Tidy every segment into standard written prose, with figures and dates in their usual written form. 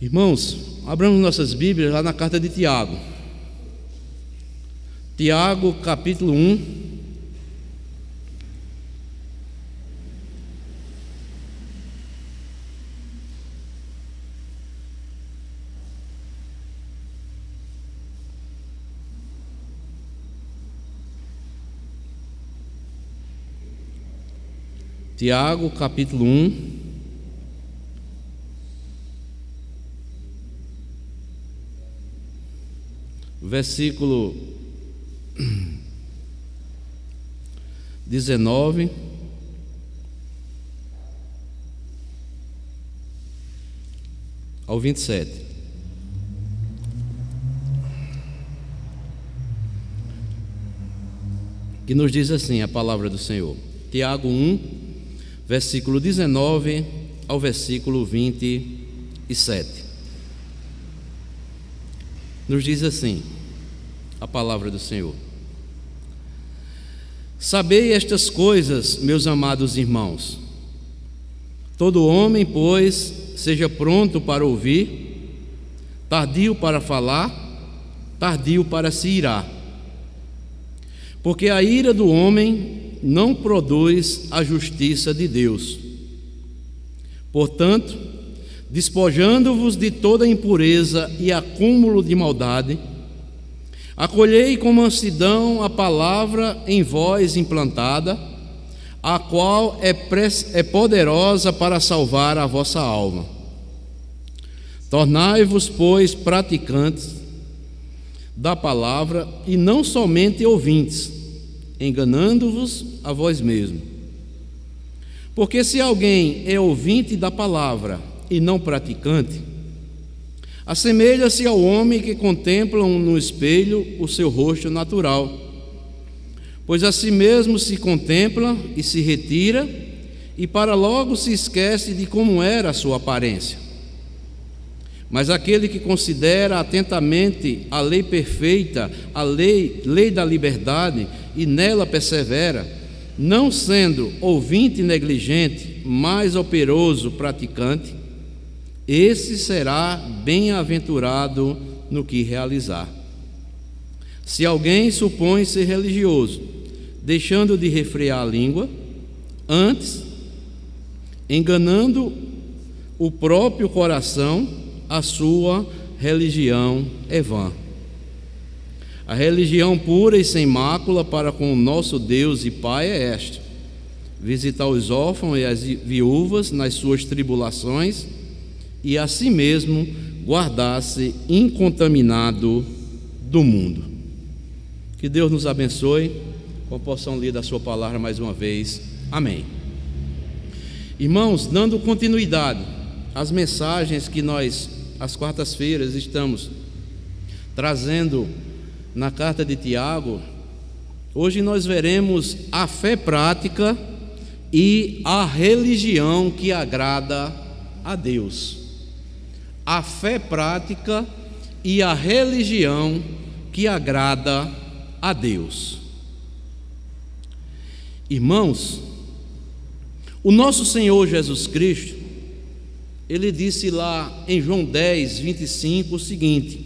Irmãos, abramos nossas Bíblias lá na carta de Tiago. Tiago, capítulo 1. Tiago, capítulo 1. Versículo 19 ao 27. Que nos diz assim a palavra do Senhor. Tiago 1, versículo 19 ao versículo 27. Nos diz assim a palavra do Senhor: Sabei estas coisas, meus amados irmãos. Todo homem, pois, seja pronto para ouvir, tardio para falar, tardio para se irar. Porque a ira do homem não produz a justiça de Deus. Portanto, despojando-vos de toda impureza e acúmulo de maldade, acolhei com mansidão a palavra em vós implantada, a qual é poderosa para salvar a vossa alma. Tornai-vos, pois, praticantes da palavra e não somente ouvintes, enganando-vos a vós mesmos. Porque se alguém é ouvinte da palavra e não praticante, assemelha-se ao homem que contempla no espelho o seu rosto natural, pois a si mesmo se contempla e se retira, e para logo se esquece de como era a sua aparência. Mas aquele que considera atentamente a lei perfeita, a lei da liberdade, e nela persevera, não sendo ouvinte negligente, mas operoso praticante, esse será bem-aventurado no que realizar. Se alguém supõe ser religioso, deixando de refrear a língua, antes, enganando o próprio coração, a sua religião é vã. A religião pura e sem mácula para com o nosso Deus e Pai é esta: visitar os órfãos e as viúvas nas suas tribulações, e a si mesmo guardar-se incontaminado do mundo. Que Deus nos abençoe com a porção lida da sua palavra mais uma vez. Amém. Irmãos, dando continuidade às mensagens que nós, às quartas-feiras, estamos trazendo na carta de Tiago, hoje nós veremos a fé prática e a religião que agrada a Deus. A fé prática e a religião que agrada a Deus. Irmãos, o nosso Senhor Jesus Cristo, Ele disse lá em João 10, 25 o seguinte: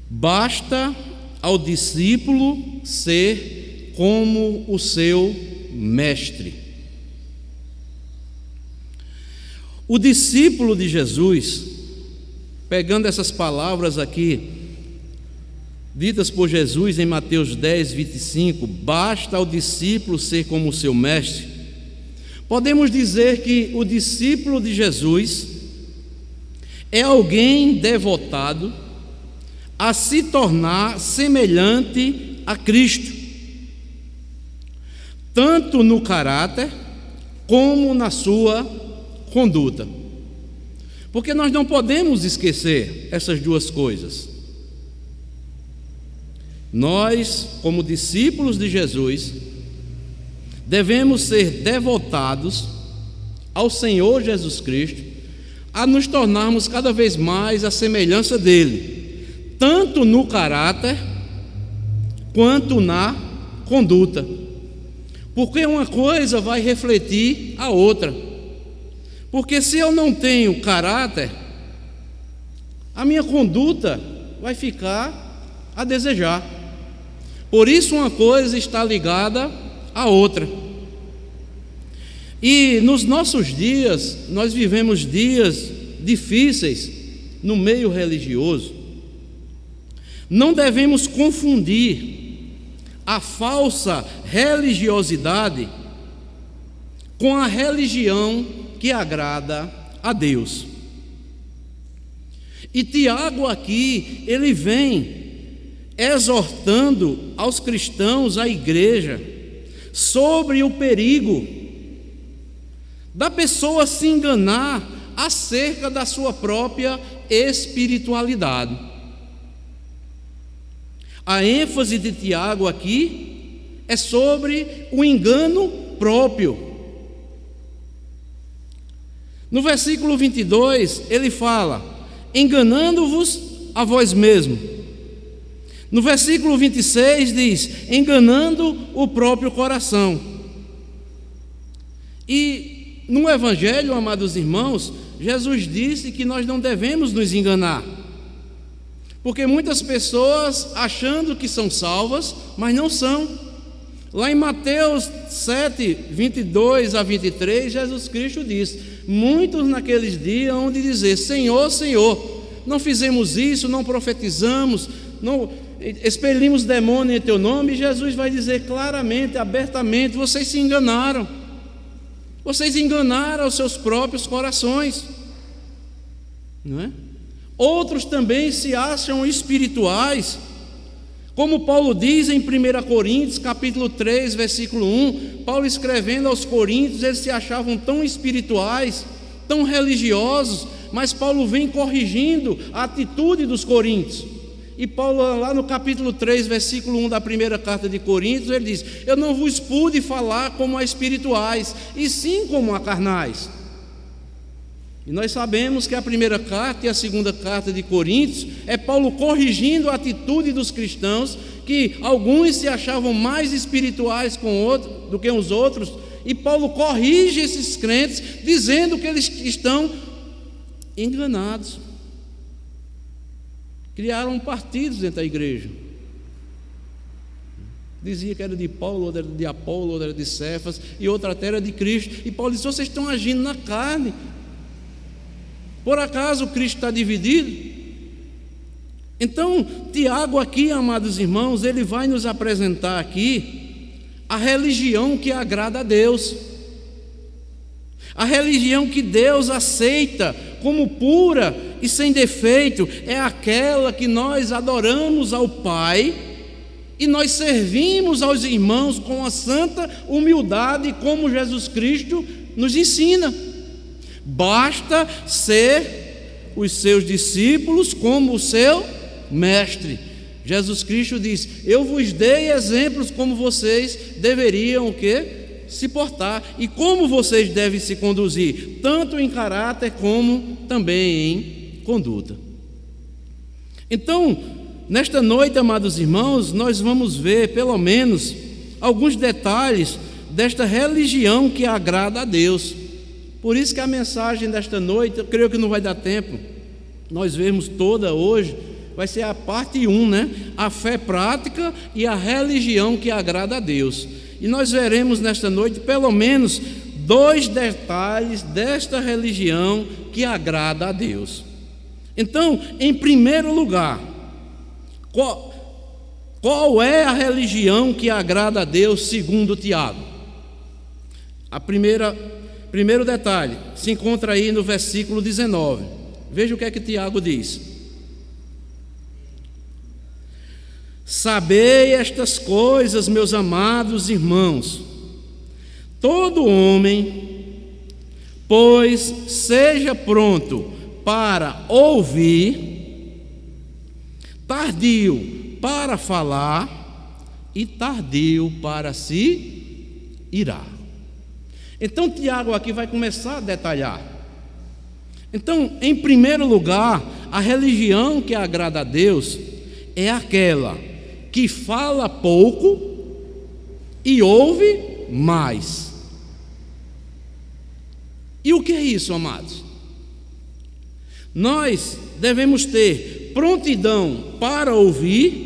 basta ao discípulo ser como o seu mestre. O discípulo de Jesus, pegando essas palavras aqui, ditas por Jesus em Mateus 10, 25, basta ao discípulo ser como o seu mestre, podemos dizer que o discípulo de Jesus é alguém devotado a se tornar semelhante a Cristo, tanto no caráter como na sua conduta. Porque nós não podemos esquecer essas duas coisas. Nós, como discípulos de Jesus, devemos ser devotados ao Senhor Jesus Cristo, a nos tornarmos cada vez mais a semelhança dele, tanto no caráter quanto na conduta, porque uma coisa vai refletir a outra. Porque se eu não tenho caráter, a minha conduta vai ficar a desejar. Por isso uma coisa está ligada à outra. E nos nossos dias, nós vivemos dias difíceis no meio religioso. Não devemos confundir a falsa religiosidade com a religião que agrada a Deus. E Tiago aqui, ele vem exortando aos cristãos, à igreja, sobre o perigo da pessoa se enganar acerca da sua própria espiritualidade. A ênfase de Tiago aqui é sobre o engano próprio. No versículo 22, ele fala: enganando-vos a vós mesmos. No versículo 26 diz: enganando o próprio coração. E no Evangelho, amados irmãos, Jesus disse que nós não devemos nos enganar, porque muitas pessoas achando que são salvas, mas não são. Lá em Mateus 7, 22 a 23, Jesus Cristo diz: muitos naqueles dias hão de dizer: Senhor, Senhor, não fizemos isso, não profetizamos, não expelimos demônio em teu nome. E Jesus vai dizer claramente, abertamente: vocês se enganaram, vocês enganaram os seus próprios corações, não é? Outros também se acham espirituais, como Paulo diz em 1 Coríntios capítulo 3, versículo 1, Paulo escrevendo aos Coríntios, eles se achavam tão espirituais, tão religiosos, mas Paulo vem corrigindo a atitude dos coríntios. E Paulo, lá no capítulo 3, versículo 1 da primeira carta de Coríntios, ele diz: eu não vos pude falar como a espirituais, e sim como a carnais. E nós sabemos que a primeira carta e a segunda carta de Coríntios é Paulo corrigindo a atitude dos cristãos, que alguns se achavam mais espirituais do que os outros, e Paulo corrige esses crentes, dizendo que eles estão enganados. Criaram partidos dentro da igreja. Dizia que era de Paulo, outra era de Apolo, outra era de Cefas, e outra até era de Cristo. E Paulo disse: vocês estão agindo na carne. Por acaso Cristo está dividido? Então, Tiago aqui, amados irmãos, ele vai nos apresentar aqui a religião que agrada a Deus, a religião que Deus aceita como pura e sem defeito. É aquela que nós adoramos ao Pai e nós servimos aos irmãos com a santa humildade, como Jesus Cristo nos ensina. Basta ser os seus discípulos como o seu mestre. Jesus Cristo diz: eu vos dei exemplos como vocês deveriam o quê? Se portar, e como vocês devem se conduzir, tanto em caráter como também em conduta. Então, nesta noite, amados irmãos, nós vamos ver pelo menos alguns detalhes desta religião que agrada a Deus. Por isso que a mensagem desta noite, eu creio que não vai dar tempo nós vermos toda hoje, vai ser a parte 1, né? A fé prática e a religião que agrada a Deus. E nós veremos nesta noite pelo menos 2 detalhes desta religião que agrada a Deus. Então, em primeiro lugar, qual é a religião que agrada a Deus segundo Tiago? Primeiro detalhe se encontra aí no versículo 19. Veja o que é que Tiago diz: sabei estas coisas, meus amados irmãos, todo homem, pois, seja pronto para ouvir, tardio para falar e tardio para se irar. Então Tiago aqui vai começar a detalhar. Então, em primeiro lugar, a religião que agrada a Deus é aquela que fala pouco e ouve mais. E o que é isso, amados? Nós devemos ter prontidão para ouvir,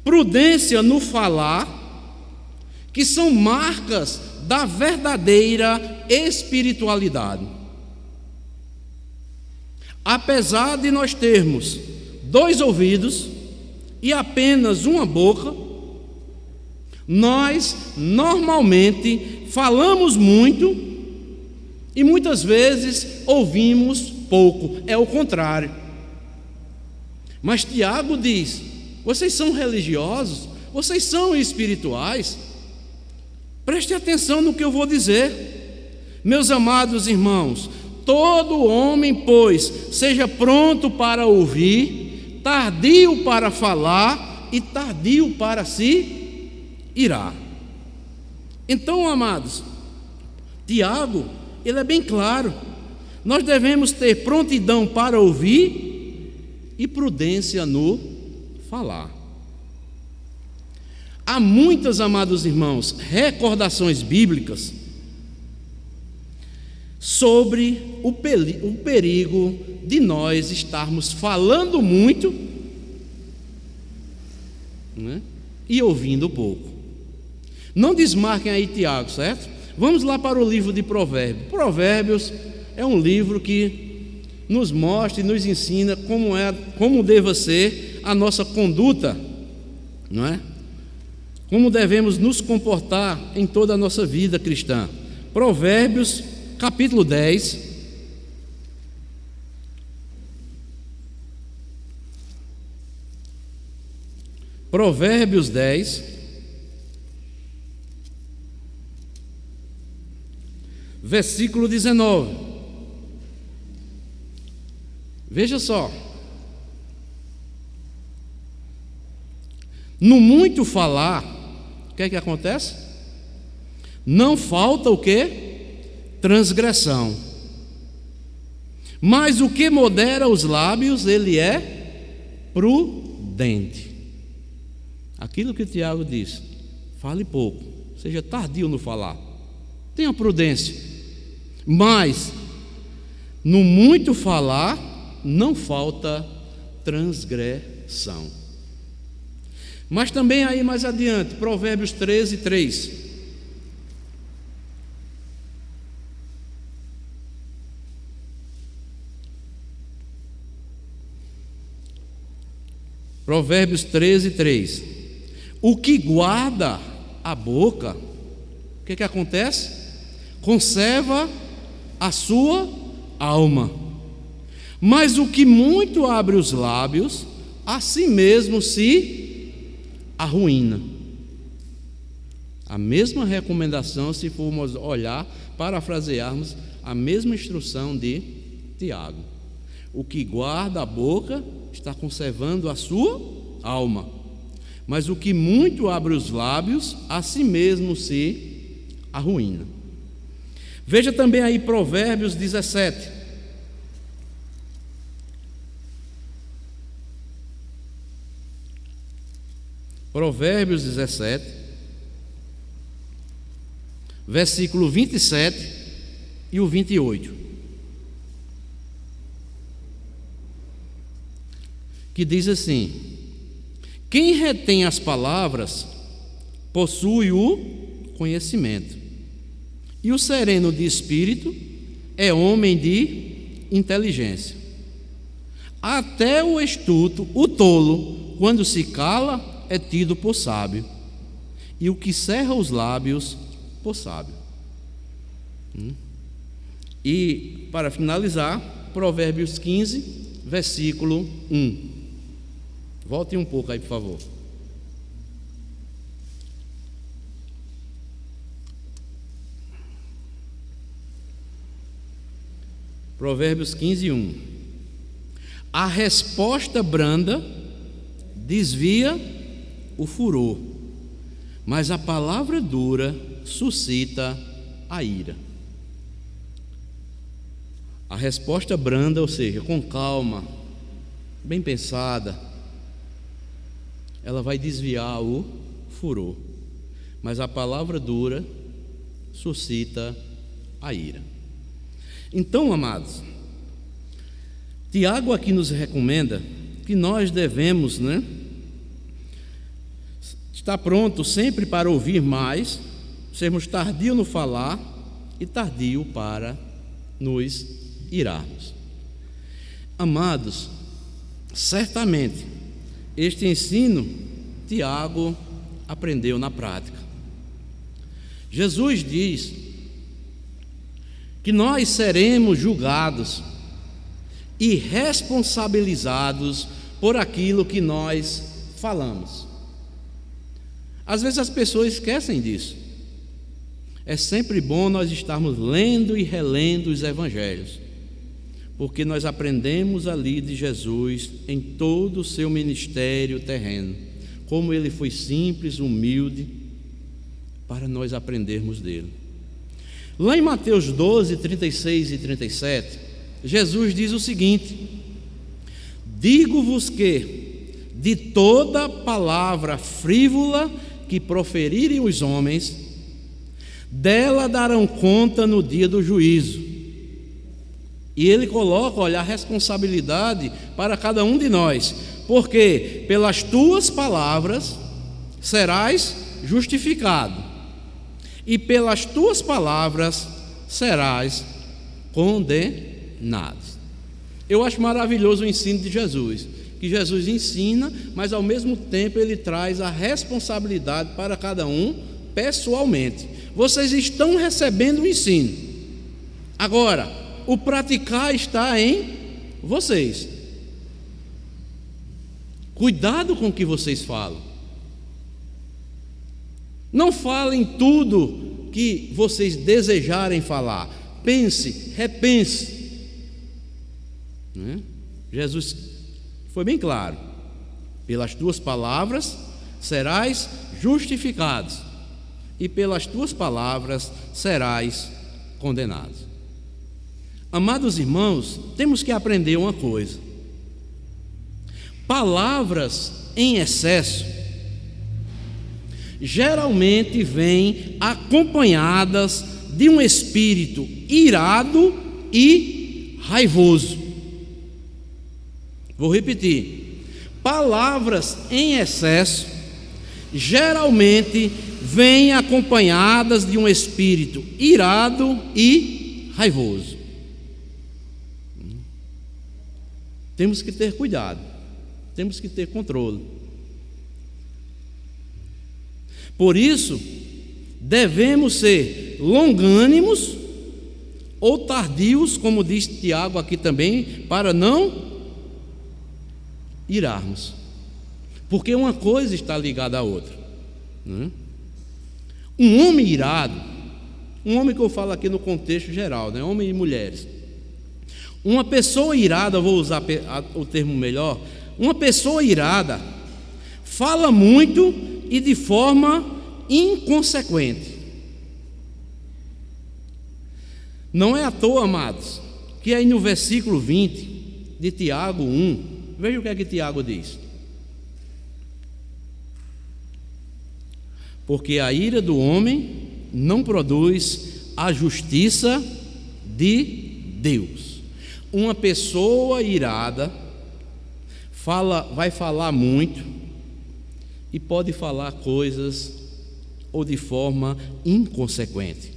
prudência no falar, que são marcas da verdadeira espiritualidade. Apesar de nós termos 2 ouvidos e apenas uma boca, nós normalmente falamos muito e muitas vezes ouvimos pouco. É o contrário. Mas Tiago diz: vocês são religiosos, vocês são espirituais. Preste atenção no que eu vou dizer. Meus amados irmãos, todo homem, pois, seja pronto para ouvir, tardio para falar e tardio para se irar. Então, amados, Tiago, ele é bem claro. Nós devemos ter prontidão para ouvir e prudência no falar. Há muitas, amados irmãos, recordações bíblicas sobre o perigo de nós estarmos falando muito, né, e ouvindo pouco. Não desmarquem aí Tiago, certo? Vamos lá para o livro de Provérbios. Provérbios é um livro que nos mostra e nos ensina como deva ser a nossa conduta, não é? Como devemos nos comportar em toda a nossa vida cristã. Provérbios, capítulo 10. Provérbios 10, versículo 19. Veja só. No muito falar, o que é que acontece? Não falta o quê? Transgressão. Mas o que modera os lábios, ele é prudente. Aquilo que Tiago diz: fale pouco, seja tardio no falar, tenha prudência. Mas no muito falar não falta transgressão. Mas também aí mais adiante, Provérbios 13, 3. Provérbios 13, 3. O que guarda a boca, o que acontece? Conserva a sua alma. Mas o que muito abre os lábios, a si mesmo se arruína. A mesma recomendação, se formos olhar, parafrasearmos a mesma instrução de Tiago. O que guarda a boca está conservando a sua alma, mas o que muito abre os lábios, a si mesmo se arruína. Veja também aí Provérbios 17. Provérbios 17, versículo 27 e o 28, que diz assim: quem retém as palavras possui o conhecimento, e o sereno de espírito é homem de inteligência. Até o astuto, o tolo, quando se cala, é tido por sábio, e o que cerra os lábios por sábio. E para finalizar, Provérbios 15, versículo 1. Volte um pouco aí, por favor. Provérbios 15, 1. A resposta branda desvia o furor, mas a palavra dura suscita a ira. A resposta branda, ou seja, com calma, bem pensada, ela vai desviar o furor, mas a palavra dura suscita a ira. Então, amados, Tiago aqui nos recomenda que nós devemos, estar pronto sempre para ouvir mais, sermos tardio no falar e tardio para nos irarmos. Amados, certamente este ensino Tiago aprendeu na prática. Jesus diz que nós seremos julgados e responsabilizados por aquilo que nós falamos. Às vezes as pessoas esquecem disso. É sempre bom nós estarmos lendo e relendo os evangelhos, porque nós aprendemos ali de Jesus em todo o seu ministério terreno, como ele foi simples, humilde, para nós aprendermos dele. Lá em Mateus 12, 36 e 37, Jesus diz o seguinte: digo-vos que de toda palavra frívola que proferirem os homens, dela darão conta no dia do juízo. E ele coloca, olha, a responsabilidade para cada um de nós, porque pelas tuas palavras serás justificado, e pelas tuas palavras serás condenado. Eu acho maravilhoso o ensino de Jesus, que Jesus ensina, mas ao mesmo tempo ele traz a responsabilidade para cada um pessoalmente. Vocês estão recebendo o ensino, agora o praticar está em vocês. Cuidado com o que vocês falam. Não falem tudo que vocês desejarem falar. Pense, repense. Jesus foi bem claro: pelas tuas palavras serás justificados, e pelas tuas palavras serás condenados. Amados irmãos, temos que aprender uma coisa: palavras em excesso geralmente vêm acompanhadas de um espírito irado e raivoso. Vou repetir: palavras em excesso geralmente vêm acompanhadas de um espírito irado e raivoso. Temos que ter cuidado, temos que ter controle. Por isso, devemos ser longânimos ou tardios, como diz Tiago aqui também, para não irarmos, porque uma coisa está ligada à outra. Um homem irado, um homem que eu falo aqui no contexto geral, homem e mulheres, uma pessoa irada, vou usar o termo melhor, uma pessoa irada fala muito e de forma inconsequente. Não é à toa, amados, que aí no versículo 20 de Tiago 1, veja o que é que Tiago diz: porque a ira do homem não produz a justiça de Deus. Uma pessoa irada vai falar muito e pode falar coisas ou de forma inconsequente.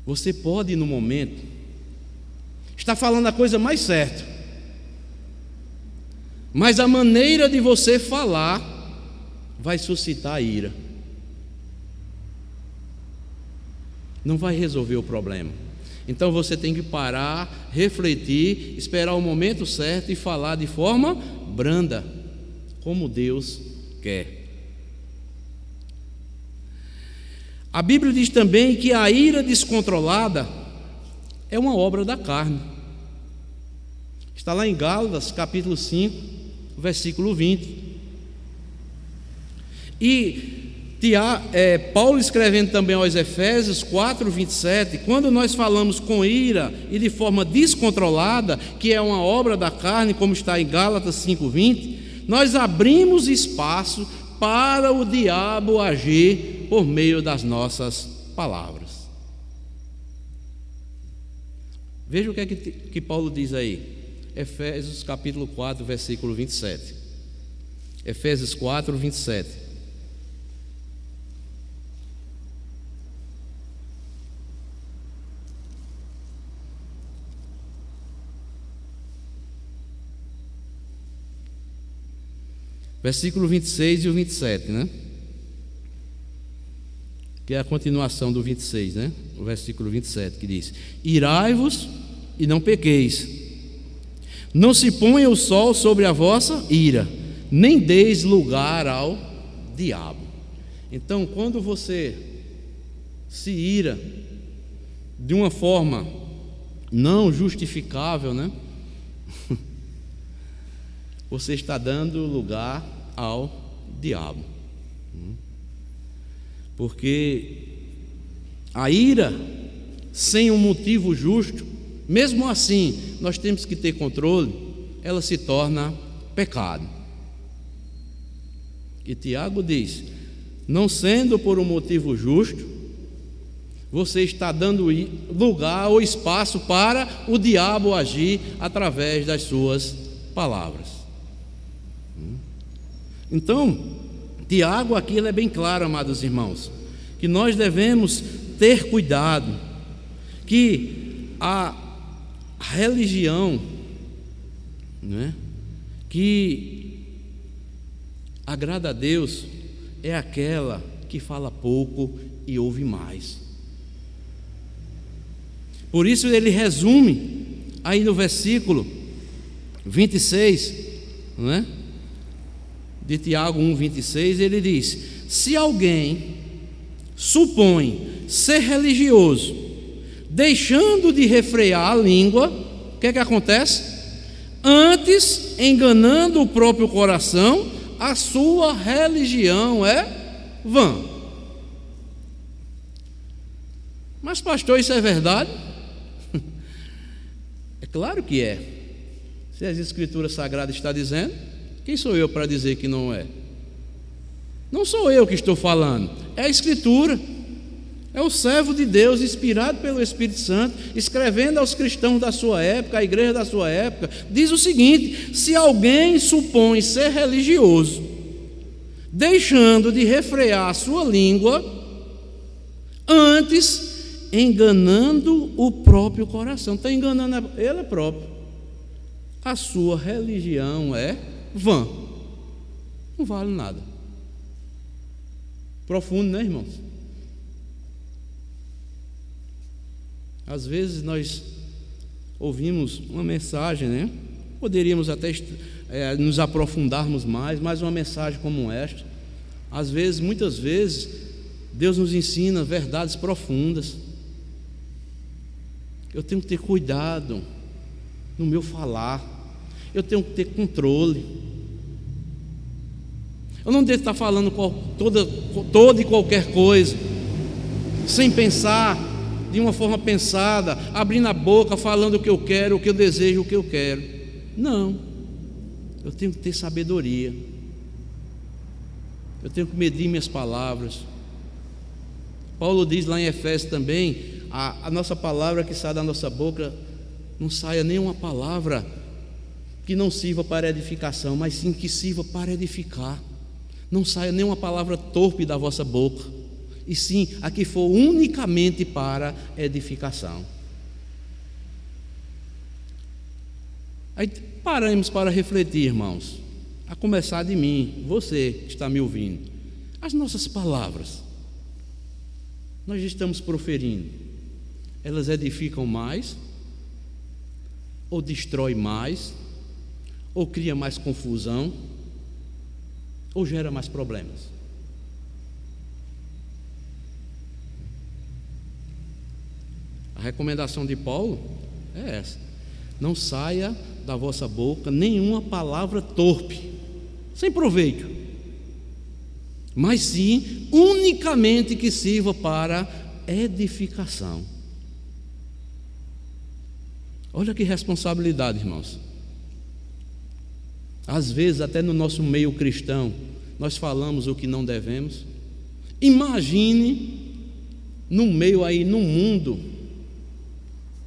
Você pode, no momento, estar falando a coisa mais certa, mas a maneira de você falar vai suscitar ira, não vai resolver o problema. Então você tem que parar, refletir, esperar o momento certo e falar de forma branda, como Deus quer. A Bíblia diz também que a ira descontrolada é uma obra da carne. Está lá em Gálatas, capítulo 5, versículo 20. E Paulo escrevendo também aos Efésios 4, 27, quando nós falamos com ira e de forma descontrolada, que é uma obra da carne, como está em Gálatas 5, 20, nós abrimos espaço para o diabo agir por meio das nossas palavras. Veja o que é que Paulo diz aí. Efésios capítulo 4, versículo 27. Efésios 4, 27. Versículo 26 e o 27, né? Que é a continuação do 26, né? O versículo 27 que diz: irai-vos e não pequeis, não se ponha o sol sobre a vossa ira, nem deis lugar ao diabo. Então, quando você se ira de uma forma não justificável, né? Você está dando lugar ao diabo. Porque a ira sem um motivo justo, mesmo assim, nós temos que ter controle, ela se torna pecado. E Tiago diz: não sendo por um motivo justo, você está dando lugar ou espaço para o diabo agir através das suas palavras. Então, Tiago aqui ele é bem claro, amados irmãos, que nós devemos ter cuidado, que a religião, né, que agrada a Deus é aquela que fala pouco e ouve mais. Por isso ele resume aí no versículo 26, não é? De Tiago 1,26, ele diz: se alguém supõe ser religioso, deixando de refrear a língua, o que é que acontece? Antes, enganando o próprio coração, a sua religião é vã. Mas pastor, isso é verdade? É claro que é. Se as Escrituras Sagradas estão dizendo, quem sou eu para dizer que não é? Não sou eu que estou falando, é a Escritura. É o servo de Deus, inspirado pelo Espírito Santo, escrevendo aos cristãos da sua época, à igreja da sua época, diz o seguinte: se alguém supõe ser religioso, deixando de refrear a sua língua, antes enganando o próprio coração, está enganando ele próprio, a sua religião é vã, não vale nada. Profundo, né, irmãos? Às vezes nós ouvimos uma mensagem, né? Poderíamos até nos aprofundarmos mais, mas uma mensagem como esta, às vezes, muitas vezes, Deus nos ensina verdades profundas. Eu tenho que ter cuidado no meu falar, eu tenho que ter controle. Eu não devo estar falando toda e qualquer coisa, sem pensar, de uma forma pensada, abrindo a boca, falando o que eu quero, o que eu desejo, o que eu quero. Não, eu tenho que ter sabedoria, eu tenho que medir minhas palavras. Paulo diz lá em Efésios também, a nossa palavra que sai da nossa boca, não saia nenhuma palavra que não sirva para edificação, mas sim que sirva para edificar. Não saia nenhuma palavra torpe da vossa boca, e sim a que for unicamente para edificação. Aí paramos para refletir, irmãos, a começar de mim, você que está me ouvindo. As nossas palavras, nós estamos proferindo, elas edificam mais, ou destrói mais, ou cria mais confusão, ou gera mais problemas? A recomendação de Paulo é essa: não saia da vossa boca nenhuma palavra torpe, sem proveito, mas sim unicamente que sirva para edificação. Olha que responsabilidade, irmãos. Às vezes, até no nosso meio cristão, nós falamos o que não devemos. Imagine no meio aí, no mundo,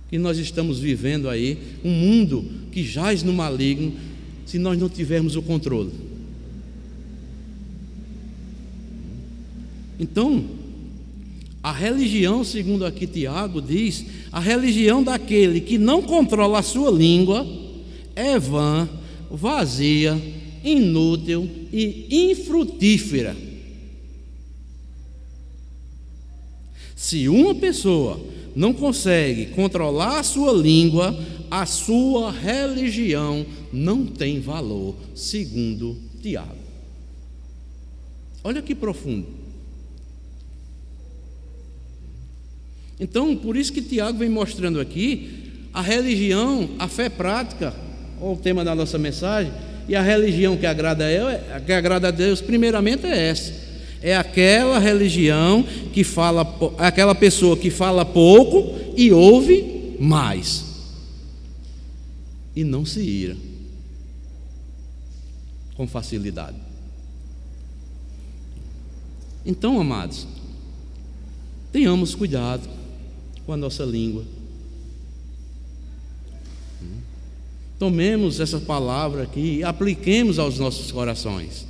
que nós estamos vivendo aí, um mundo que jaz no maligno, se nós não tivermos o controle. Então, a religião, segundo aqui Tiago diz, a religião daquele que não controla a sua língua é vã, vazia, inútil e infrutífera. Se uma pessoa não consegue controlar a sua língua, a sua religião não tem valor, segundo Tiago. Olha que profundo. Então, por isso que Tiago vem mostrando aqui a religião, a fé prática, o tema da nossa mensagem, e a religião que agrada a Deus, primeiramente é essa. É aquela religião que fala, aquela pessoa que fala pouco e ouve mais, e não se ira com facilidade. Então, amados, tenhamos cuidado com a nossa língua. Tomemos essa palavra aqui e apliquemos aos nossos corações.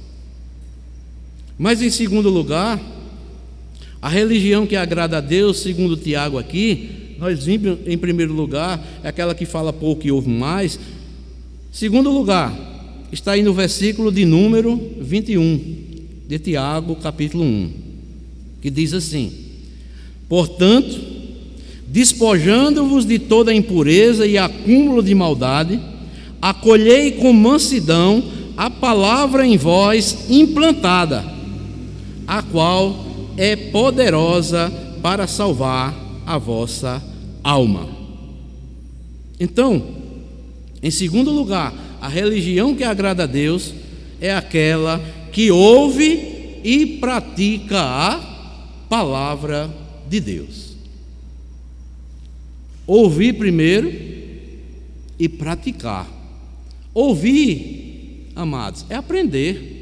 Mas em segundo lugar, a religião que agrada a Deus, segundo Tiago aqui, nós vimos em primeiro lugar, é aquela que fala pouco e ouve mais. Segundo lugar, está aí no versículo de número 21 de Tiago, capítulo 1, que diz assim: portanto, despojando-vos de toda impureza e acúmulo de maldade, acolhei com mansidão a palavra em vós implantada, a qual é poderosa para salvar a vossa alma. Então, em segundo lugar, a religião que agrada a Deus é aquela que ouve e pratica a palavra de Deus. Ouvir primeiro e praticar. Ouvir, amados, é aprender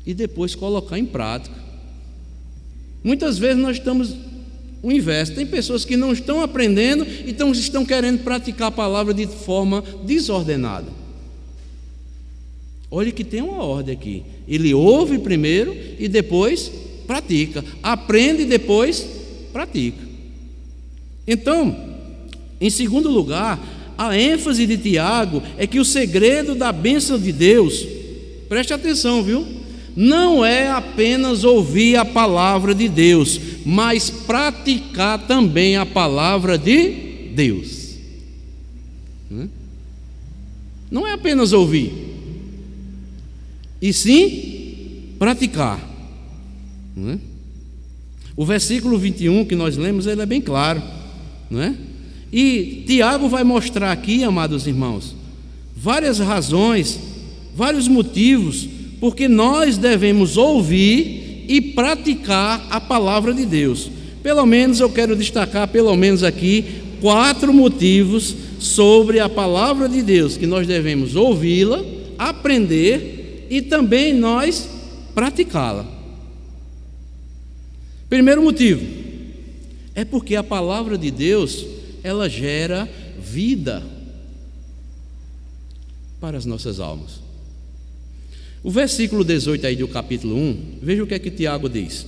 e depois colocar em prática. Muitas vezes nós estamos o inverso. Tem pessoas que não estão aprendendo e estão querendo praticar a palavra de forma desordenada. Olha que tem uma ordem aqui. Ele ouve primeiro e depois pratica. Aprende e depois pratica. Então, em segundo lugar, a ênfase de Tiago é que o segredo da bênção de Deus, preste atenção, viu? Não é apenas ouvir a palavra de Deus, mas praticar também a palavra de Deus. Não é apenas ouvir, e sim praticar. O versículo 21 que nós lemos, ele é bem claro, não é? E Tiago vai mostrar aqui, amados irmãos, várias razões, vários motivos porque nós devemos ouvir e praticar a palavra de Deus. Pelo menos eu quero destacar, pelo menos aqui, 4 motivos sobre a palavra de Deus, que nós devemos ouvi-la, aprender e também nós praticá-la. Primeiro motivo, é porque a palavra de Deus, ela gera vida para as nossas almas. O versículo 18 aí do capítulo 1, veja o que é que Tiago diz: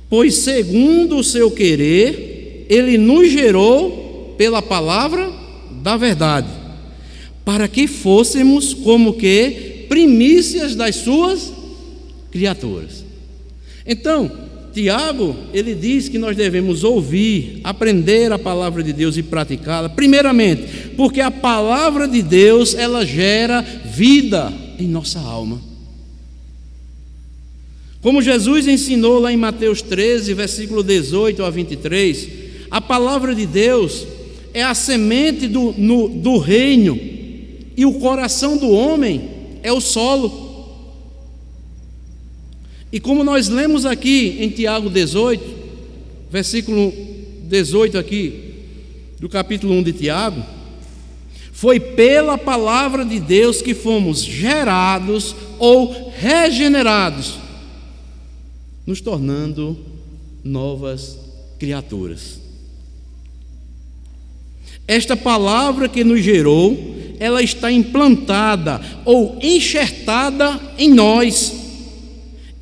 pois segundo o seu querer, ele nos gerou pela palavra da verdade, para que fôssemos como que primícias das suas criaturas. Então, Tiago, ele diz que nós devemos ouvir, aprender a palavra de Deus e praticá-la, primeiramente, porque a palavra de Deus, ela gera vida em nossa alma. Como Jesus ensinou lá em Mateus 13, versículo 18 a 23, a palavra de Deus é a semente do reino, e o coração do homem é o solo. E como nós lemos aqui em Tiago 18, versículo 18 aqui, do capítulo 1 de Tiago, foi pela palavra de Deus que fomos gerados ou regenerados, nos tornando novas criaturas. Esta palavra que nos gerou, ela está implantada ou enxertada em nós,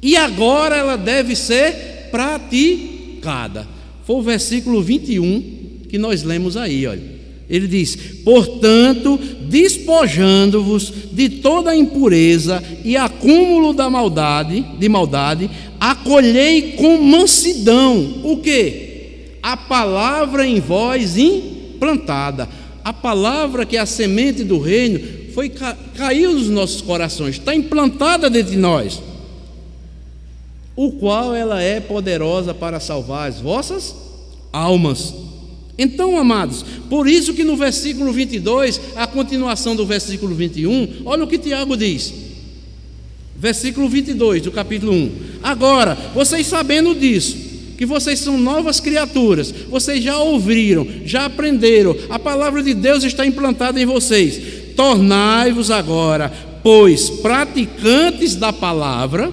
e agora ela deve ser praticada. Foi o versículo 21 que nós lemos aí, olha. Ele diz: portanto, despojando-vos de toda impureza e acúmulo de maldade, acolhei com mansidão o quê? A palavra em vós implantada. A palavra que é a semente do reino caiu nos nossos corações, está implantada dentro de nós, o qual ela é poderosa para salvar as vossas almas. Então, amados, por isso que no versículo 22, a continuação do versículo 21, olha o que Tiago diz. Versículo 22 do capítulo 1. Agora, vocês sabendo disso, que vocês são novas criaturas, vocês já ouviram, já aprenderam, a palavra de Deus está implantada em vocês. Tornai-vos agora, pois, praticantes da palavra,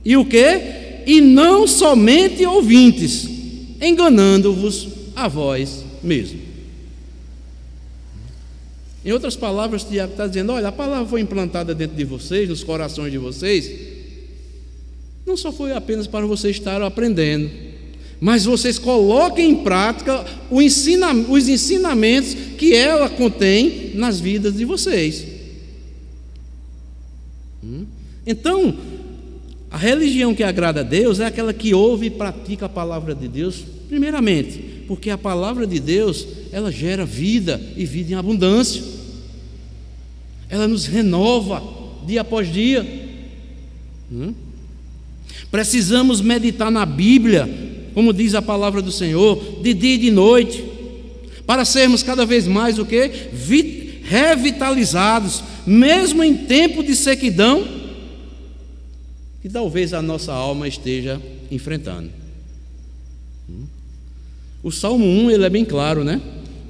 e o quê? E não somente ouvintes, enganando-vos a vós mesmo. Em outras palavras, Tiago está dizendo: olha, a palavra foi implantada dentro de vocês, nos corações de vocês, não só foi apenas para vocês estarem aprendendo, mas vocês coloquem em prática os ensinamentos que ela contém nas vidas de vocês. Então, a religião que agrada a Deus é aquela que ouve e pratica a palavra de Deus, primeiramente, porque a palavra de Deus, ela gera vida e vida em abundância. Ela nos renova dia após dia. Precisamos meditar na Bíblia, como diz a palavra do Senhor, de dia e de noite, para sermos cada vez mais o quê? Revitalizados, mesmo em tempo de sequidão, que talvez a nossa alma esteja enfrentando. O Salmo 1, ele é bem claro, né?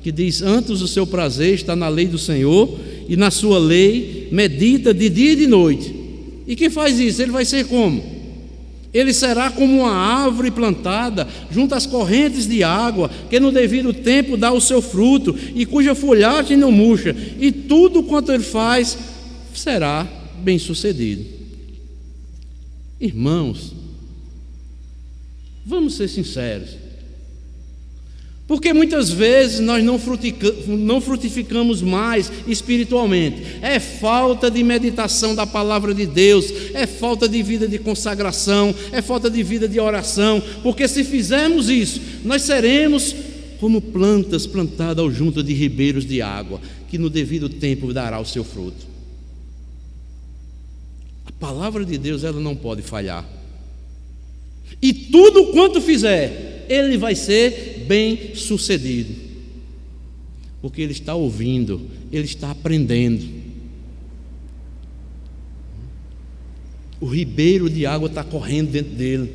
Que diz: antes o seu prazer está na lei do Senhor, e na sua lei medita de dia e de noite. E quem faz isso, ele vai ser como? Ele será como uma árvore plantada junto às correntes de água, que no devido tempo dá o seu fruto, e cuja folhagem não murcha, e tudo quanto ele faz será bem sucedido. Irmãos, vamos ser sinceros, porque muitas vezes nós não frutificamos mais espiritualmente. É falta de meditação da palavra de Deus, é falta de vida de consagração, é falta de vida de oração, porque se fizermos isso, nós seremos como plantas plantadas ao junto de ribeiros de água, que no devido tempo dará o seu fruto. A palavra de Deus, ela não pode falhar, e tudo quanto fizer, ele vai ser bem sucedido, porque ele está ouvindo, ele está aprendendo. O ribeiro de água está correndo dentro dele,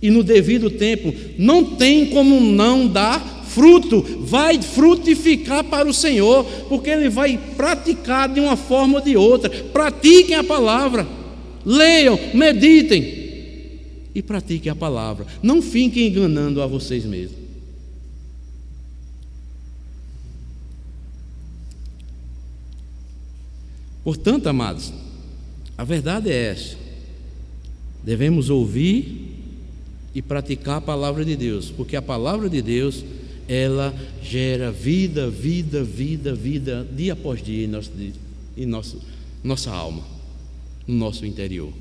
e no devido tempo não tem como não dar fruto, vai frutificar para o Senhor, porque ele vai praticar de uma forma ou de outra. Pratiquem a palavra, leiam, meditem e pratiquem a palavra. Não fiquem enganando a vocês mesmos. Portanto, amados, a verdade é essa: devemos ouvir e praticar a palavra de Deus, porque a palavra de Deus, ela gera vida, vida, vida, vida, dia após dia em nossa alma, no nosso interior.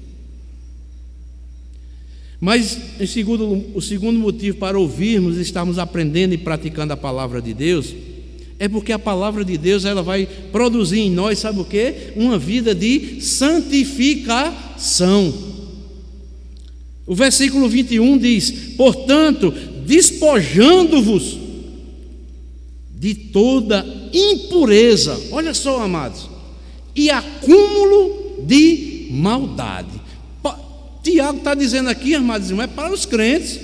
Mas o segundo motivo para ouvirmos e estarmos aprendendo e praticando a palavra de Deus é porque a palavra de Deus, ela vai produzir em nós, sabe o quê? Uma vida de santificação. O versículo 21 diz: portanto, despojando-vos de toda impureza, olha só, amados, e acúmulo de maldade. Tiago está dizendo aqui, amados irmãos, é para os crentes.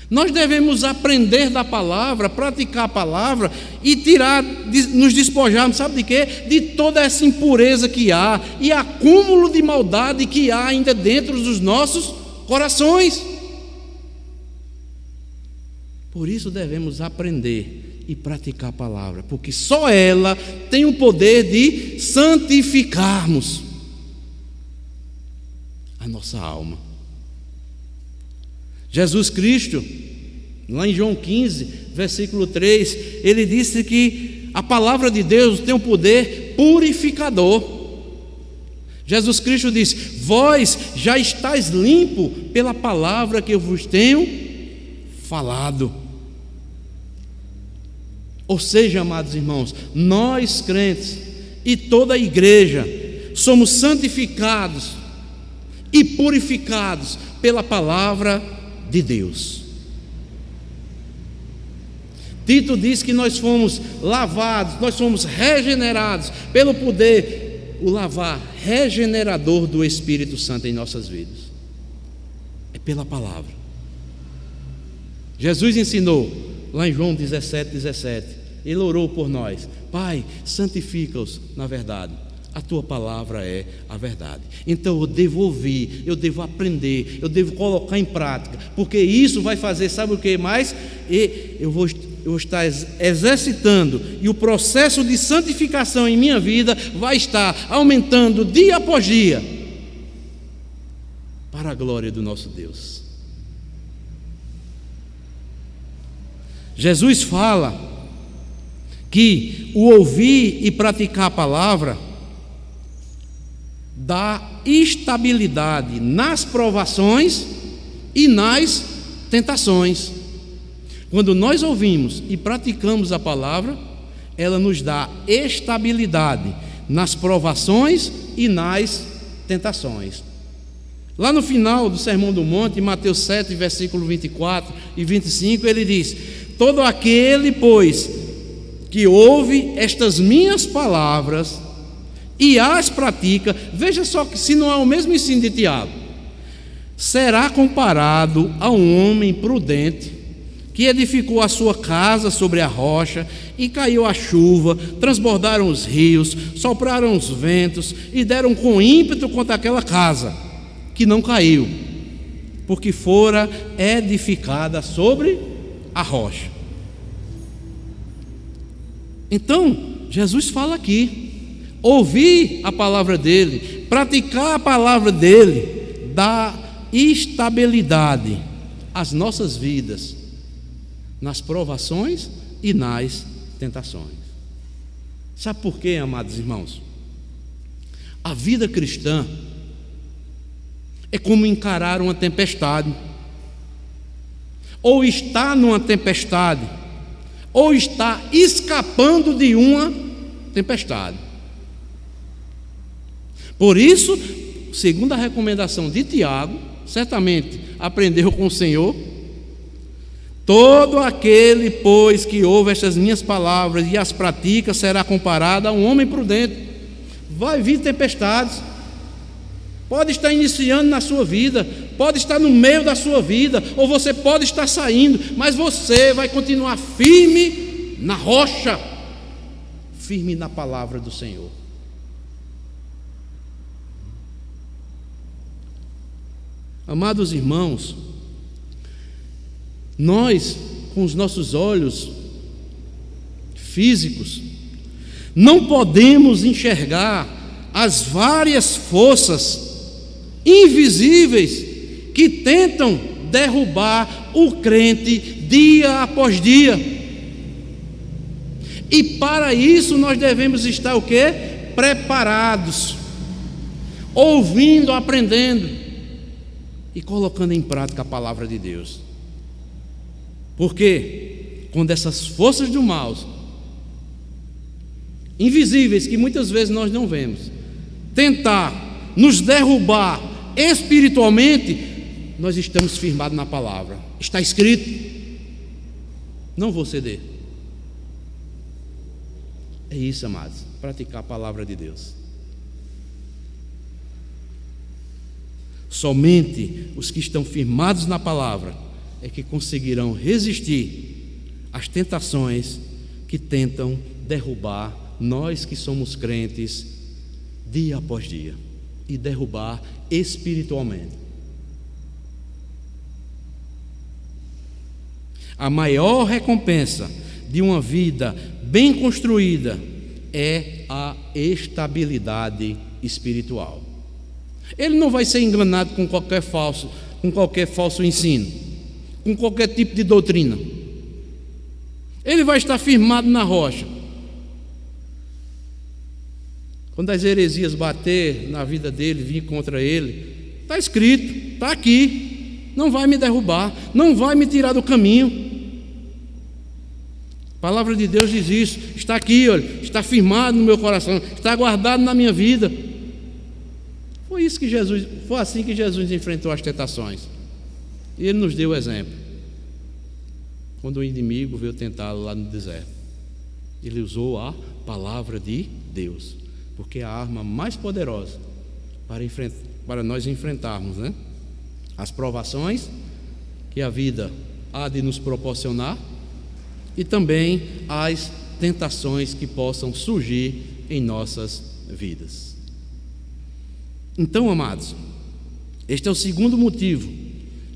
Nós devemos aprender da palavra, praticar a palavra e nos despojarmos, sabe de quê? De toda essa impureza que há e acúmulo de maldade que há ainda dentro dos nossos corações. Por isso devemos aprender e praticar a palavra, porque só ela tem o poder de santificarmos a nossa alma. Jesus Cristo, lá em João 15, versículo 3, ele disse que a palavra de Deus tem um poder purificador. Jesus Cristo disse: vós já estáis limpo pela palavra que eu vos tenho falado. Ou seja, amados irmãos, nós crentes e toda a igreja somos santificados e purificados pela palavra de Deus. Tito diz que nós fomos lavados, nós fomos regenerados pelo poder, o lavar regenerador do Espírito Santo em nossas vidas. É pela palavra. Jesus ensinou lá em João 17, ele orou por nós: Pai, santifica-os na verdade, a tua palavra é a verdade. Então eu devo ouvir, eu devo aprender, eu devo colocar em prática, porque isso vai fazer, sabe o que mais? Eu vou estar exercitando, e o processo de santificação em minha vida vai estar aumentando dia após dia, para a glória do nosso Deus. Jesus fala que o ouvir e praticar a palavra dá estabilidade nas provações e nas tentações. Quando nós ouvimos e praticamos a palavra, ela nos dá estabilidade nas provações e nas tentações. Lá no final do Sermão do Monte, em Mateus 7, versículo 24 e 25, ele diz: todo aquele, pois, que ouve estas minhas palavras e as pratica, veja só que se não é o mesmo ensino de Tiago, será comparado a um homem prudente que edificou a sua casa sobre a rocha, e caiu a chuva, transbordaram os rios, sopraram os ventos e deram com ímpeto contra aquela casa, que não caiu, porque fora edificada sobre a rocha. Então, Jesus fala aqui: ouvir a palavra dele, praticar a palavra dele, dá estabilidade às nossas vidas, nas provações e nas tentações. Sabe por quê, amados irmãos? A vida cristã é como encarar uma tempestade, ou está numa tempestade, ou está escapando de uma tempestade. Por isso, segundo a recomendação de Tiago, certamente aprendeu com o Senhor: todo aquele, pois, que ouve estas minhas palavras e as pratica, será comparado a um homem prudente. Vai vir tempestades, pode estar iniciando na sua vida, pode estar no meio da sua vida, ou você pode estar saindo, mas você vai continuar firme na rocha, firme na palavra do Senhor. Amados irmãos, nós, com os nossos olhos físicos, não podemos enxergar as várias forças invisíveis que tentam derrubar o crente dia após dia. E para isso nós devemos estar o quê? Preparados, ouvindo, aprendendo e colocando em prática a palavra de Deus. Porque quando essas forças do mal, invisíveis, que muitas vezes nós não vemos, tentar nos derrubar espiritualmente, nós estamos firmados na palavra. Está escrito: não vou ceder. É isso, amados, praticar a palavra de Deus. Somente os que estão firmados na palavra é que conseguirão resistir às tentações que tentam derrubar nós que somos crentes dia após dia, e derrubar espiritualmente. A maior recompensa de uma vida bem construída é a estabilidade espiritual. Ele não vai ser enganado com qualquer falso ensino, com qualquer tipo de doutrina. Ele vai estar firmado na rocha. Quando as heresias bater na vida dele, vir contra ele, está escrito, está aqui, não vai me derrubar, não vai me tirar do caminho. A palavra de Deus diz isso, está aqui, olha, está firmado no meu coração, está guardado na minha vida. Foi assim que Jesus enfrentou as tentações. E ele nos deu o exemplo. Quando o inimigo veio tentá-lo lá no deserto, ele usou a palavra de Deus, porque é a arma mais poderosa para nós enfrentarmos, né, as provações que a vida há de nos proporcionar e também as tentações que possam surgir em nossas vidas. Então, amados, este é o segundo motivo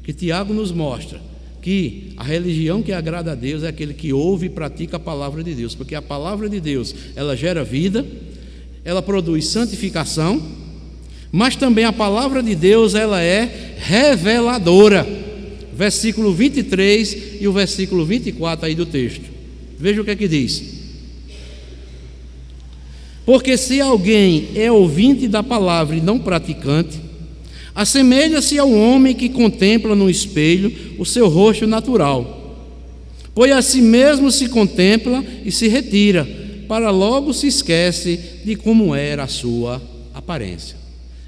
que Tiago nos mostra que a religião que agrada a Deus é aquele que ouve e pratica a palavra de Deus, porque a palavra de Deus, ela gera vida, ela produz santificação, mas também a palavra de Deus, ela é reveladora. Versículo 23 e o versículo 24 aí do texto. Veja o que é que diz. Porque se alguém é ouvinte da palavra e não praticante, assemelha-se ao homem que contempla no espelho o seu rosto natural, pois a si mesmo se contempla e se retira, para logo se esquece de como era a sua aparência.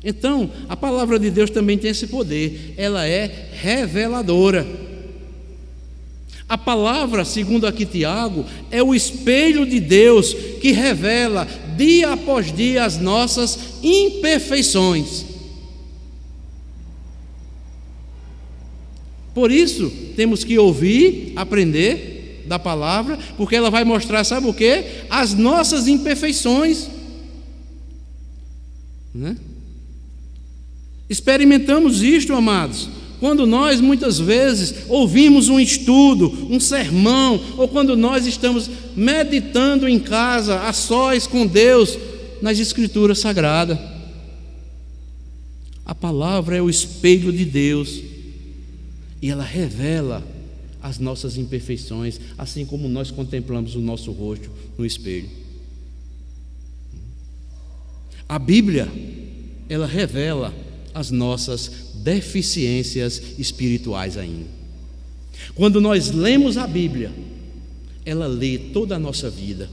Então, a palavra de Deus também tem esse poder, ela é reveladora. A palavra, segundo aqui Tiago, é o espelho de Deus que revela dia após dia as nossas imperfeições. Por isso, temos que ouvir, aprender da palavra, porque ela vai mostrar, sabe o quê? As nossas imperfeições, né? Experimentamos isto, amados, quando nós muitas vezes ouvimos um estudo, um sermão, ou quando nós estamos meditando em casa, a sós com Deus, nas Escrituras Sagradas. A palavra é o espelho de Deus e ela revela as nossas imperfeições, assim como nós contemplamos o nosso rosto no espelho. A Bíblia, ela revela as nossas deficiências espirituais ainda. Quando nós lemos a Bíblia, ela lê toda a nossa vida,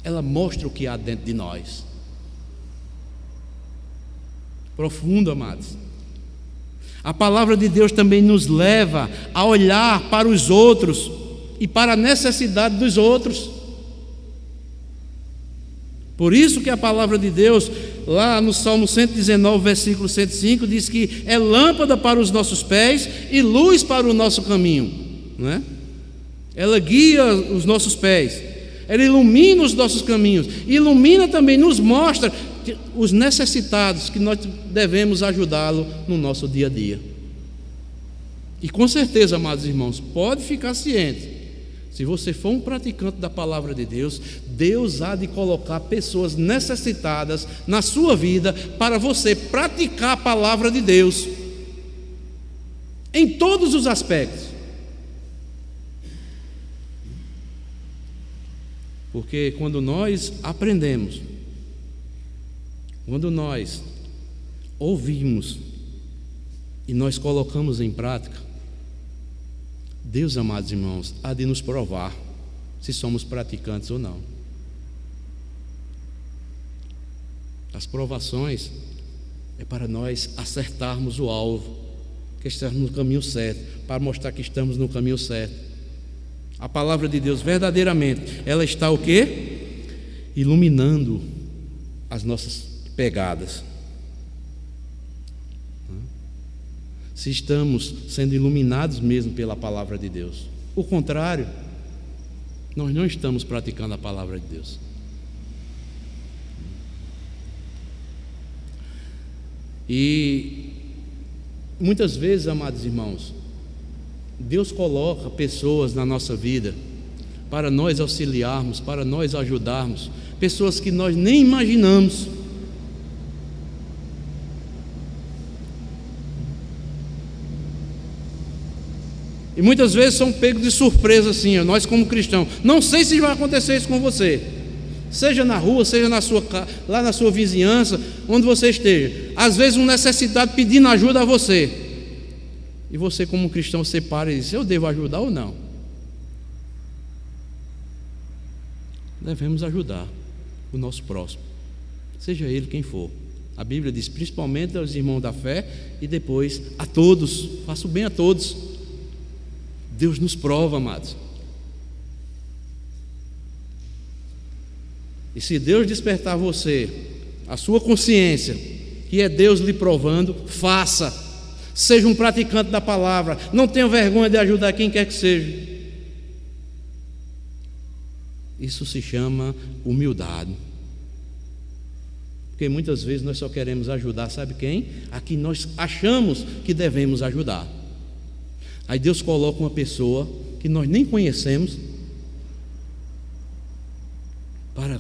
ela mostra o que há dentro de nós. Profundo, amados. A palavra de Deus também nos leva a olhar para os outros e para a necessidade dos outros. Por isso que a palavra de Deus, lá no Salmo 119, versículo 105, diz que é lâmpada para os nossos pés e luz para o nosso caminho, não é? Ela guia os nossos pés, ela ilumina os nossos caminhos, ilumina também, nos mostra os necessitados que nós devemos ajudá-lo no nosso dia a dia. E com certeza, amados irmãos, pode ficar ciente, se você for um praticante da palavra de Deus, Deus há de colocar pessoas necessitadas na sua vida para você praticar a palavra de Deus em todos os aspectos. Porque quando nós aprendemos, quando nós ouvimos e nós colocamos em prática, Deus, amados irmãos, há de nos provar se somos praticantes ou não. As provações é para nós acertarmos o alvo, que estamos no caminho certo, para mostrar que estamos no caminho certo. A palavra de Deus, verdadeiramente, ela está o quê? Iluminando as nossas pegadas. Se estamos sendo iluminados mesmo pela palavra de Deus. O contrário, nós não estamos praticando a palavra de Deus. E muitas vezes, amados irmãos, Deus coloca pessoas na nossa vida para nós auxiliarmos, para nós ajudarmos, pessoas que nós nem imaginamos. E muitas vezes são pegos de surpresa assim, nós como cristãos. Não sei se vai acontecer isso com você. Seja na rua, seja na sua casa, lá na sua vizinhança, onde você esteja. Às vezes um necessitado pedindo ajuda a você. E você como cristão, você para e diz: eu devo ajudar ou não? Devemos ajudar o nosso próximo, seja ele quem for. A Bíblia diz principalmente aos irmãos da fé e depois a todos. Faça o bem a todos. Deus nos prova, amados. E se Deus despertar você, a sua consciência, que é Deus lhe provando, faça. Seja um praticante da palavra. Não tenha vergonha de ajudar quem quer que seja. Isso se chama humildade. Porque muitas vezes nós só queremos ajudar, sabe quem? A quem nós achamos que devemos ajudar. Aí Deus coloca uma pessoa que nós nem conhecemos para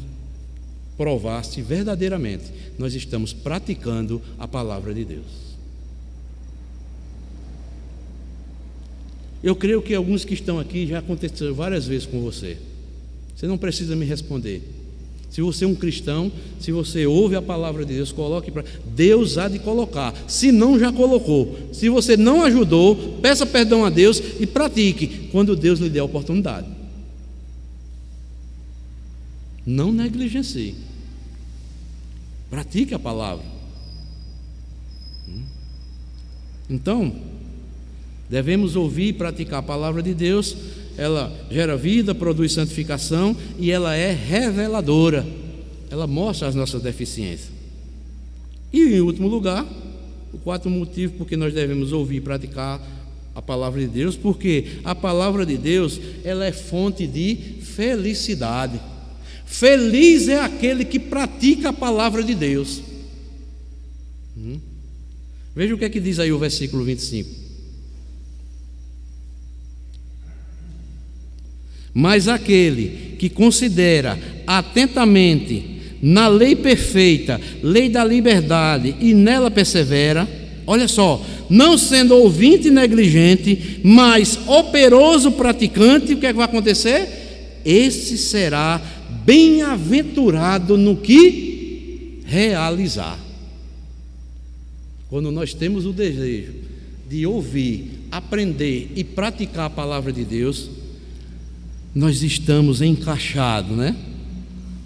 provar se verdadeiramente nós estamos praticando a palavra de Deus. Eu creio que alguns que estão aqui já aconteceu várias vezes com você. Você não precisa me responder. Se você é um cristão, se você ouve a palavra de Deus, coloque para Deus há de colocar. Se não, já colocou. Se você não ajudou, peça perdão a Deus e pratique quando Deus lhe der a oportunidade. Não negligencie. Pratique a palavra. Então, devemos ouvir e praticar a palavra de Deus. Ela gera vida, produz santificação e ela é reveladora. Ela mostra as nossas deficiências. E em último lugar, o quarto motivo porque nós devemos ouvir e praticar a palavra de Deus, porque a palavra de Deus, ela é fonte de felicidade. Feliz é aquele que pratica a palavra de Deus. Veja o que é que diz aí o versículo 25. Mas aquele que considera atentamente na lei perfeita, lei da liberdade, e nela persevera, olha só, não sendo ouvinte negligente, mas operoso praticante, o que é que vai acontecer? Esse será bem-aventurado no que realizar. Quando nós temos o desejo de ouvir, aprender e praticar a palavra de Deus, nós estamos encaixados,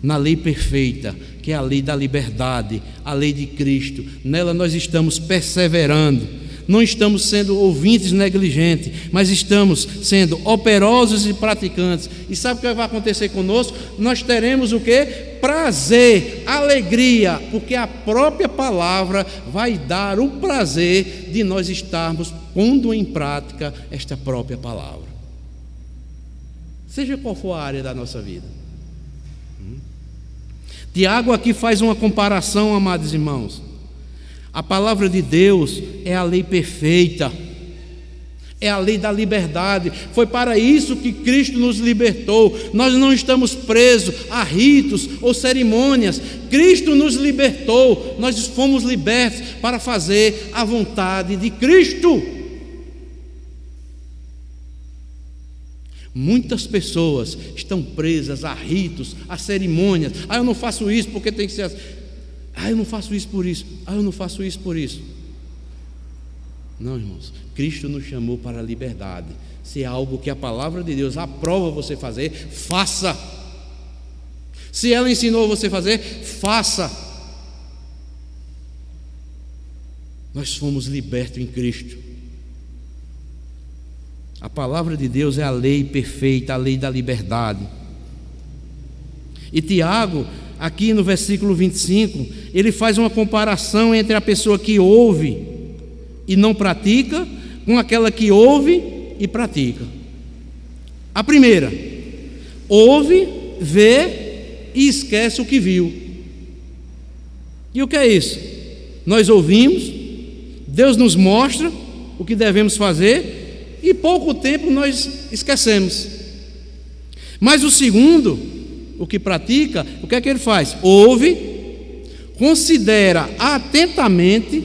na lei perfeita, que é a lei da liberdade, a lei de Cristo. Nela nós estamos perseverando, não estamos sendo ouvintes negligentes, mas estamos sendo operosos e praticantes. E sabe o que vai acontecer conosco? Nós teremos o quê? Prazer, alegria, porque a própria palavra vai dar o prazer de nós estarmos pondo em prática esta própria palavra. Seja qual for a área da nossa vida. Tiago aqui faz uma comparação, amados irmãos. A palavra de Deus é a lei perfeita, é a lei da liberdade. Foi para isso que Cristo nos libertou. Nós não estamos presos a ritos ou cerimônias. Cristo nos libertou. Nós fomos libertos para fazer a vontade de Cristo. Muitas pessoas estão presas a ritos, a cerimônias. Eu não faço isso porque tem que ser assim. Eu não faço isso por isso. Eu não faço isso por isso. Não, irmãos. Cristo nos chamou para a liberdade. Se é algo que a palavra de Deus aprova você fazer, faça. Se ela ensinou você a fazer, faça. Nós fomos libertos em Cristo. A palavra de Deus é a lei perfeita, a lei da liberdade. E Tiago, aqui no versículo 25, ele faz uma comparação entre a pessoa que ouve e não pratica, com aquela que ouve e pratica. A primeira, ouve, vê e esquece o que viu. E o que é isso? Nós ouvimos, Deus nos mostra o que devemos fazer, e pouco tempo nós esquecemos. Mas o segundo, o que pratica, o que é que ele faz? Ouve, considera atentamente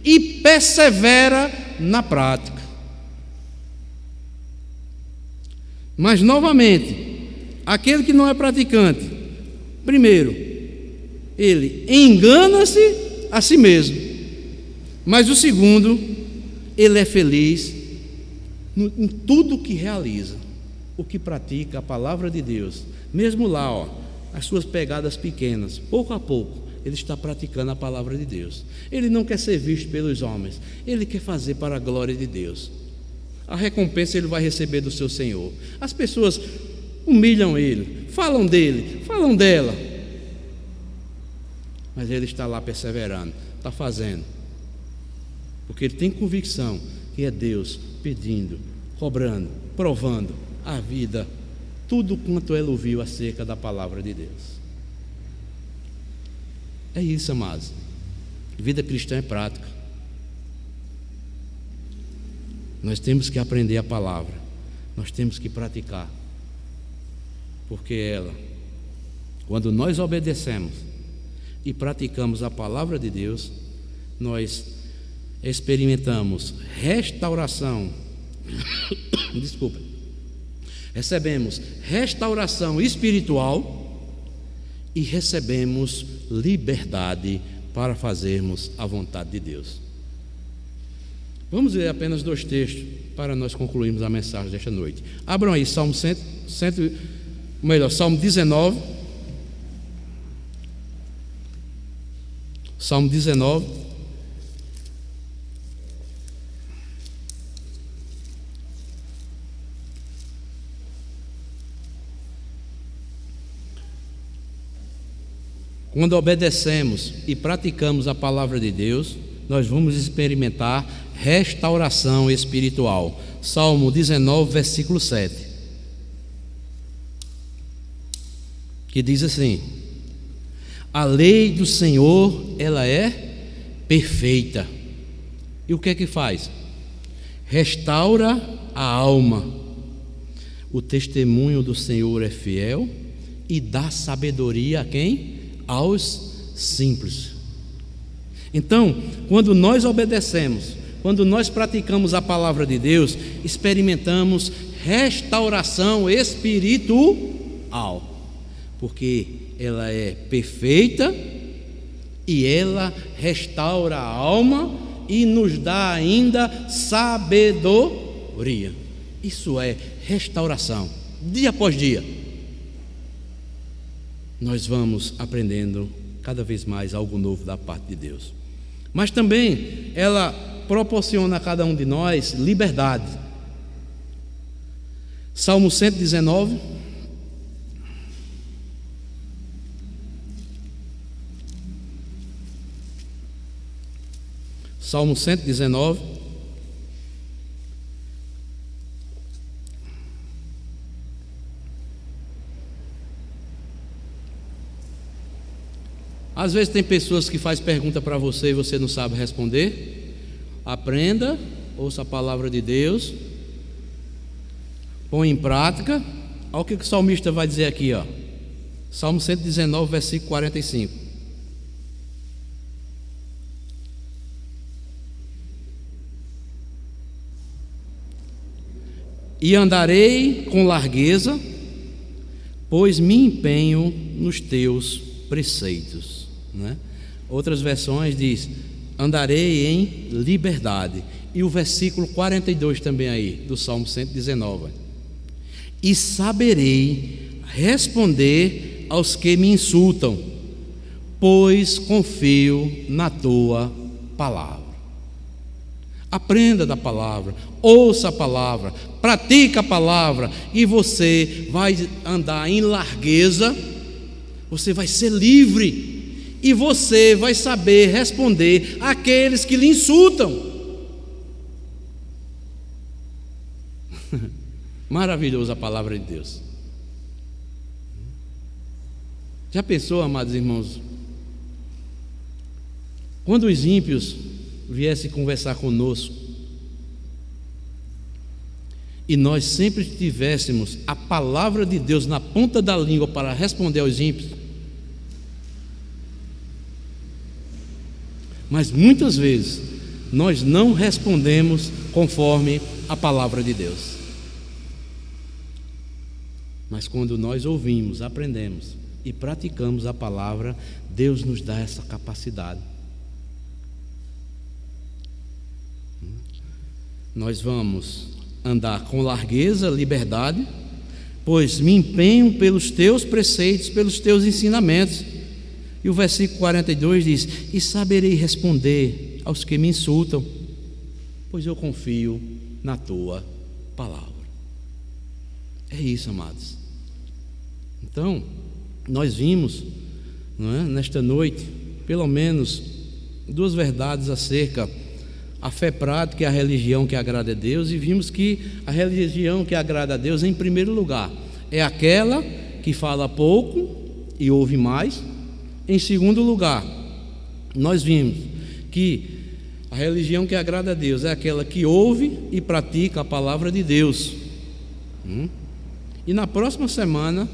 e persevera na prática. Mas novamente, aquele que não é praticante, primeiro, ele engana-se a si mesmo. Mas o segundo, ele é feliz em tudo que realiza. O que pratica a palavra de Deus, mesmo lá, as suas pegadas pequenas, pouco a pouco, ele está praticando a palavra de Deus. Ele não quer ser visto pelos homens, ele quer fazer para a glória de Deus. A recompensa ele vai receber do seu Senhor. As pessoas humilham ele, falam dele, falam dela, mas ele está lá perseverando, está fazendo, porque ele tem convicção que é Deus pedindo, cobrando, provando a vida, tudo quanto ele ouviu acerca da palavra de Deus. É isso, amados. Vida cristã é prática. Nós temos que aprender a palavra, nós temos que praticar, porque ela, quando nós obedecemos e praticamos a palavra de Deus, nós experimentamos restauração. Desculpa. Recebemos restauração espiritual e recebemos liberdade para fazermos a vontade de Deus. Vamos ler apenas 2 textos para nós concluirmos a mensagem desta noite. Abram aí Salmo 19. Salmo 19. Quando obedecemos e praticamos a palavra de Deus, nós vamos experimentar restauração espiritual. Salmo 19, versículo 7, que diz assim: a lei do Senhor, ela é perfeita. E o que é que faz? Restaura a alma. O testemunho do Senhor é fiel e dá sabedoria a quem? Aos simples. Então, quando nós obedecemos, quando nós praticamos a palavra de Deus, experimentamos restauração espiritual, porque ela é perfeita e ela restaura a alma e nos dá ainda sabedoria. Isso é restauração, dia após dia. Nós vamos aprendendo cada vez mais algo novo da parte de Deus. Mas também ela proporciona a cada um de nós liberdade. Salmo 119. Salmo 119. Às vezes tem pessoas que fazem pergunta para você e você não sabe responder. Aprenda, ouça a palavra de Deus, põe em prática. Olha o que o salmista vai dizer aqui, ó. Salmo 119, versículo 45. E andarei com largueza, pois me empenho nos teus preceitos. Outras versões diz: andarei em liberdade. E o versículo 42 também aí, do Salmo 119: e saberei responder aos que me insultam, pois confio na tua palavra. Aprenda da palavra, ouça a palavra, pratica a palavra, e você vai andar em largueza, você vai ser livre. E você vai saber responder àqueles que lhe insultam. Maravilhosa a palavra de Deus. Já pensou, amados irmãos, quando os ímpios viessem conversar conosco, e nós sempre tivéssemos a palavra de Deus na ponta da língua para responder aos ímpios, mas muitas vezes nós não respondemos conforme a palavra de Deus. Mas quando nós ouvimos, aprendemos e praticamos a palavra, Deus nos dá essa capacidade. Nós vamos andar com largueza, liberdade, pois me empenho pelos teus preceitos, pelos teus ensinamentos. E o versículo 42 diz: e saberei responder aos que me insultam, pois eu confio na tua palavra. É isso, amados. Então, nós vimos, nesta noite, pelo menos duas verdades acerca a fé prática e a religião que agrada a Deus, e vimos que a religião que agrada a Deus, em primeiro lugar, é aquela que fala pouco e ouve mais. Em segundo lugar, nós vimos que a religião que agrada a Deus é aquela que ouve e pratica a palavra de Deus. E na próxima semana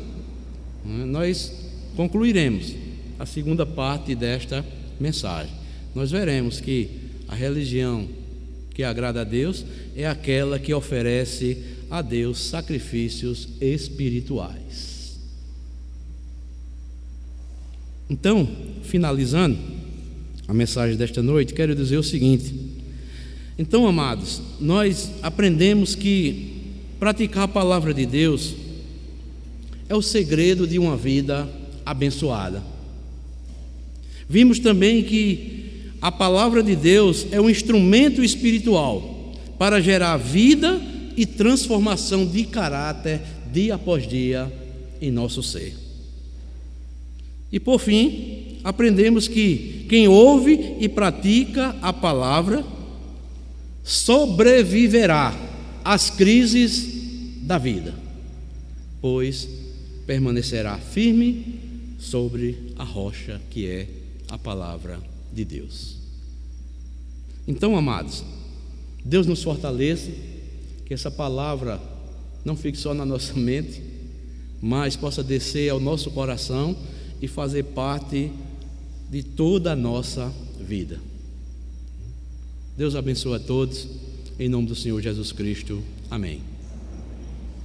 nós concluiremos a segunda parte desta mensagem. Nós veremos que a religião que agrada a Deus é aquela que oferece a Deus sacrifícios espirituais. Então, finalizando a mensagem desta noite, quero dizer o seguinte: então, amados, nós aprendemos que praticar a palavra de Deus é o segredo de uma vida abençoada. Vimos também que a palavra de Deus é um instrumento espiritual para gerar vida e transformação de caráter dia após dia em nosso ser. E por fim, aprendemos que quem ouve e pratica a palavra sobreviverá às crises da vida, pois permanecerá firme sobre a rocha que é a palavra de Deus. Então, amados, Deus nos fortaleça, que essa palavra não fique só na nossa mente, mas possa descer ao nosso coração e fazer parte de toda a nossa vida. Deus abençoe a todos, em nome do Senhor Jesus Cristo. Amém.